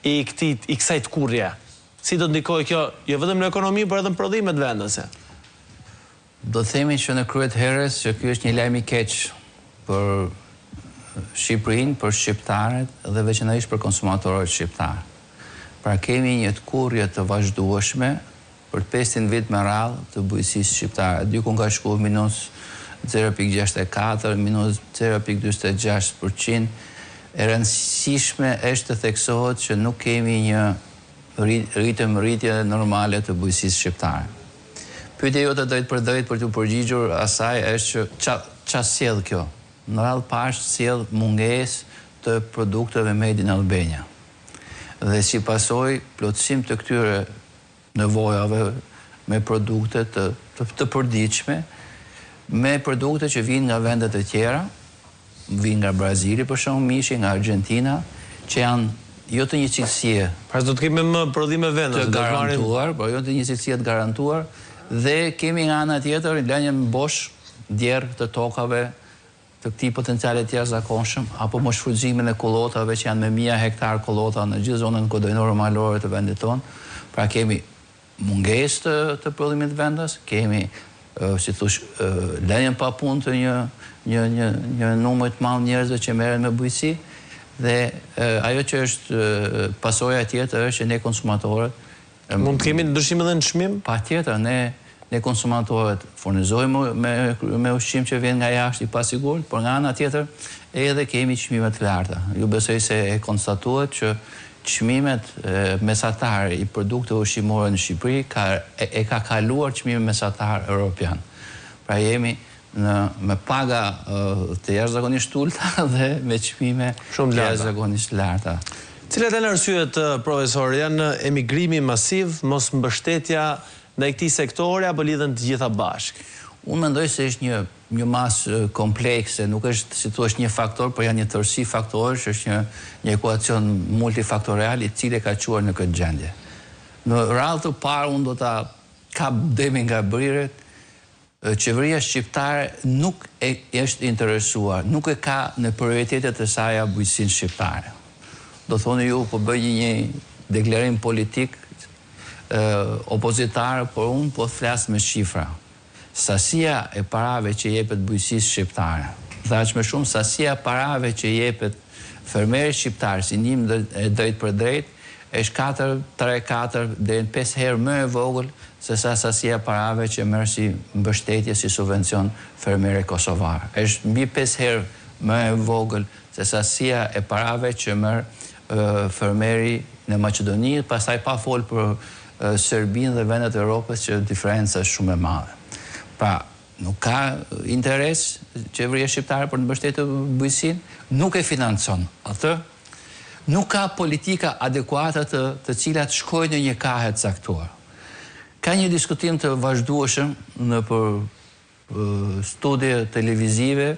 i kësaj tkurrje? Si do të ndikojë kjo jo vetëm në ekonomi, por edhe në prodhimet vendase? Do të themi që në kryet herës që ky është një lajm i keq për Shqipërinë, për shqiptarët dhe veçanërisht për konsumatorët shqiptar. Pra kemi një tkurrje të vazhdueshme për 500 vit me radhë të bujqësisë shqiptare. Diku ka shkuar minus 0.64, minus 0.46%. E rëndësishme është të theksohet që nuk kemi një rritje normale të bujqësisë shqiptare. Pyetja jote drejt për drejt për të përgjigjur asaj është që ç'a sjell kjo? Në radhë pash sjell mungesë të produkteve made in Albania. Dhe si pasojë plotësim të këtyre nevojave me produkte të përditshme, me produkte që vinë nga vende të tjera, vinë nga Brazili për shembull, mishi nga Argentina, që janë jo të një cilësie. Pra do të kemi më prodhime vendase të garantuar, por jo të një cilësie të garantuar, dhe kemi nga ana tjetër lënje bosh djerë të tokave të këtij potenciale të jashtëzakonshëm, apo mos shfrytëzimin e kollotave që janë me 1000 hektar kollota në gjithë zonën kodojnore malore të vendit tonë. Pra kemi mungesë të prodhimit vendas, kemi si thosh lënien pa punë të një numër të madh njerëzve që merren me bujqësi, dhe ajo që është pasoja tjetër është që ne konsumatorët mund të kemi ndryshime edhe në çmim? Patjetër, ne konsumatorët furnizojmë me ushqim që vjen nga jashtë i pasigurt, por nga ana tjetër edhe kemi çmime të larta. Ju besoj se e konstatuat që çmimet mesatare i produkteve ushqimore në Shqipëri ka kaluar çmimin mesatar europian. Pra jemi me paga të jashtëzakonisht ulta dhe me çmime shumë të jashtëzakonisht larta. Cilat janë arsyet, profesor? Janë emigrimi masiv, mos mbështetja ndaj këtij sektori, apo lidhen të gjitha bashkë? Unë mendoj se është një masë komplekse, nuk është si thua një faktor, por janë një tërësi faktorësh, është një ekuacion multifaktorial i cili ka çuar në këtë gjendje. Në radhë të parë unë do ta kap demin nga briret, qeveria shqiptare nuk është interesuar, nuk e ka në prioritetet e saj bujqësinë shqiptare. Do thoni ju po bëj një deklarim politik opozitar, por unë po flas me shifra. Sasia e parave që jepet bujqësisë shqiptare, dhe aq më shumë sasia e parave që jepet fermerit shqiptar si ndihmë drejt për drejt është 3-4 deri në 5 herë më e vogël se sa sasia e parave që merr si mbështetje, si subvencion fermerit kosovar. Është mbi 5 herë më e vogël se sasia e parave që merr fermeri në Maqedoni, pastaj pa fol për Serbinë dhe vendet e Europës që diferenca është shumë e madhe. Pra, nuk ka interes qeveria shqiptare për të mbështetur bujqësinë, nuk e financon atë, nuk ka politika adekuate të cilat shkojnë në një kahe të caktuar. Ka një diskutim të vazhdueshëm nëpër studie televizive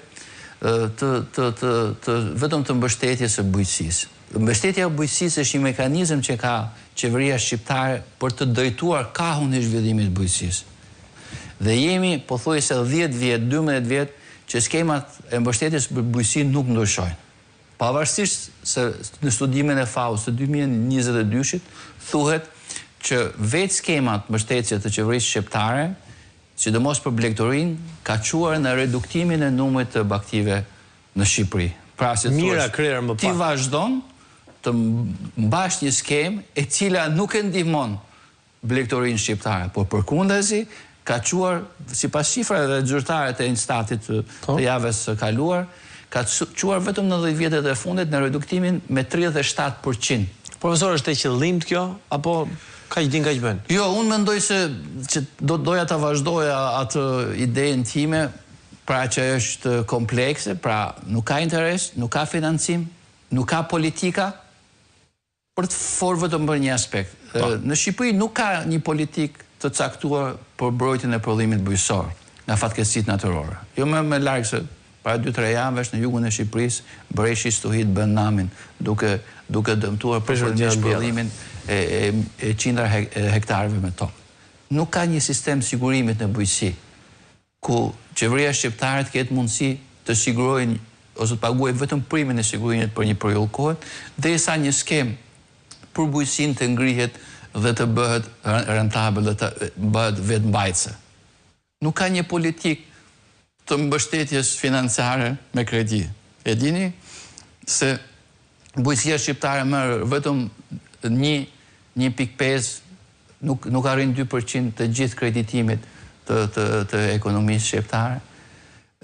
vetëm të mbështetjes së bujqësisë. Mbështetja e bujqësisë është një mekanizëm që ka qeveria shqiptare për të drejtuar kahun e zhvillimit të bujqësisë. Dhe jemi pothuajse 10 vjet, 12 vjet që skemat e mbështetjes për bujqësinë nuk ndryshojnë. Pavarësisht se në studimin e FAO-s të 2022-shit thuhet që vetë skemat mbështetje të qeverisë shqiptare, sidomos për blegtorinë, ka çuar në reduktimin e numrit të baktive në Shqipëri. Pra, si ti vazhdon të mbash një skemë e cila nuk e ndihmon blegtorinë shqiptare, por përkundazi ka çuar, sipas shifrave dhe zyrtare të Instatit të javës së kaluar, ka çuar vetëm në 10 vjetet e fundit në reduktimin me 37%. Profesor, është e qëllimt kjo, apo kaq din kaq bën? Jo, unë mendoj se që doja ta vazhdoja atë idenë time, pra që është komplekse, pra nuk ka interes, nuk ka financim, nuk ka politika, për të forë vetëm për një aspekt. Në Shqipëri nuk ka një politik të caktuar për mbrojtjen e prodhimit bujqësor nga fatkeqësitë natyrore. Jo më larg se para 2-3 javësh në jugun e Shqipërisë, Breshi stuhit bën namin duke dëmtuar prodhimin e qindra hektarëve me tokë. Nuk ka një sistem sigurimit në bujqësi ku qeveria shqiptare të ketë mundësi të sigurojnë ose të paguajë vetëm primin e sigurimit për një periudhë kohe, derisa një skemë për bujqësinë të ngrihet dhe të bëhet rentabel dhe të bëhet vetëmbajtëse. Nuk ka një politikë të mbështetjes financiare me kredi. E dini se bujqësia shqiptare merr vetëm 1.5, nuk arrin 2% të gjithë kreditimit të ekonomisë shqiptare.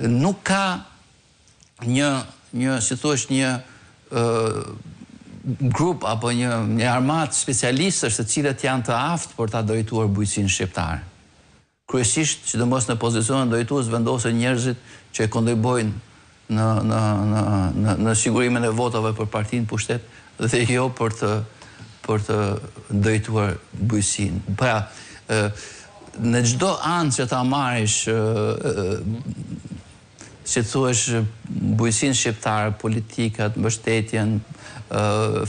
Nuk ka një grup apo një armat specialistësh të cilët janë të aftë për ta drejtuar bujqësinë shqiptare. Kryesisht, sidomos në pozicionin drejtues vendosen njerëzit që kontribuojnë në sigurimin e votave për partinë pushtet dhe jo për të drejtuar bujqësinë. Pra, në çdo anë që ta marrësh, si thuash, bujqësinë shqiptare, politikat, mbështetjen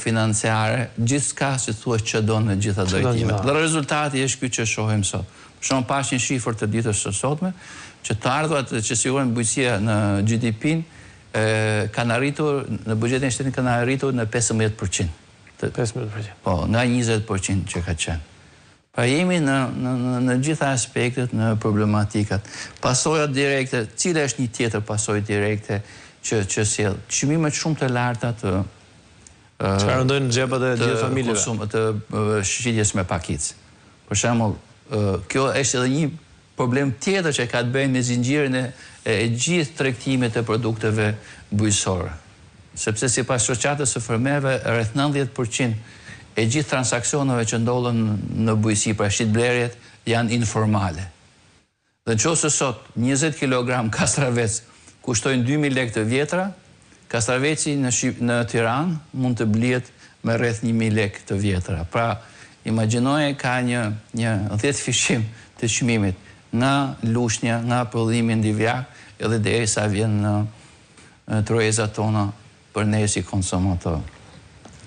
financiare, gjithçka si thuash që do në gjitha drejtimet. Dhe rezultati është ky që shohim sot. Për shembull, pash një shifër të ditës së sotme, që të ardhurat që sigurojnë bujqësia në GDP-n kanë arritur, në buxhetin e shtetit kanë arritur në 15%. 15%. Po, nga 20% që ka qenë. Pra jemi në gjitha aspektet, në problematikat. Pasojat direkte, cila është një tjetër pasojë direkte që sjell çmimet shumë të larta të çfarë ndojnë në xhepat e gjithë familjeve, të shitjes me pakicë. Për shembull, kjo është edhe një problem tjetër që ka të bëjë me zinxhirin e gjithë tregtimit të produkteve bujqësore. Sepse sipas shoqatës së fermerëve, rreth 90% e gjithë transaksioneve që ndodhen në bujqësi, pra shitblerjet, janë informale. Dhe nëse sot 20 kg kastravec kushtojnë 2.000 lekë të vjetra, kastraveci në Tiranë mund të blihet me rreth 1.000 lekë të vjetra. Pra, imagjinoje ka një 10 fishim të çmimit nga lushnja, nga prodhimi ndivjak, edhe derisa vjen në trojezat tona për ne si konsumator.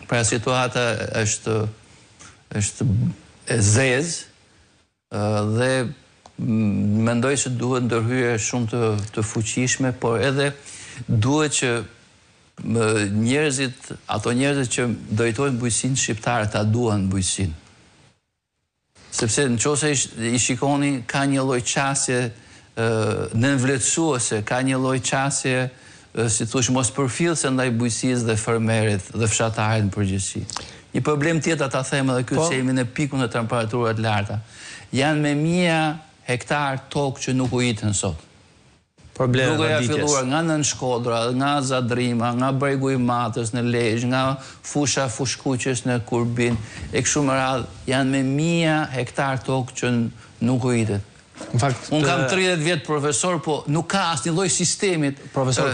Pra situata është e zezë dhe mendoj se duhet ndërhyrje shumë të fuqishme, por edhe duhet që ato njerëzit që drejtojnë bujqësinë shqiptare ta duan bujqësinë. Sepse nëse i shikoni, ka një lloj qasje nënvlerësuese, ka një lloj qasje, si thush, mos përfillse ndaj bujqësisë dhe fermerit dhe fshatarit në përgjithësi. Një problem tjetër ta them edhe ky, se jemi në pikun e temperaturave të larta. Janë me mijë hektar tokë që nuk ujiten sot. Duke ja filluar nga Nën Shkodra, nga Zadrima, nga bregu i Matës në Lezhë, nga fusha Fushkuqës në Kurbin, e kështu me radhë, janë me mijë hektar tokë që nuk ujitet. Unë kam 30 vjetë profesor, po nuk ka asnjë lloj sistemit. Profesor,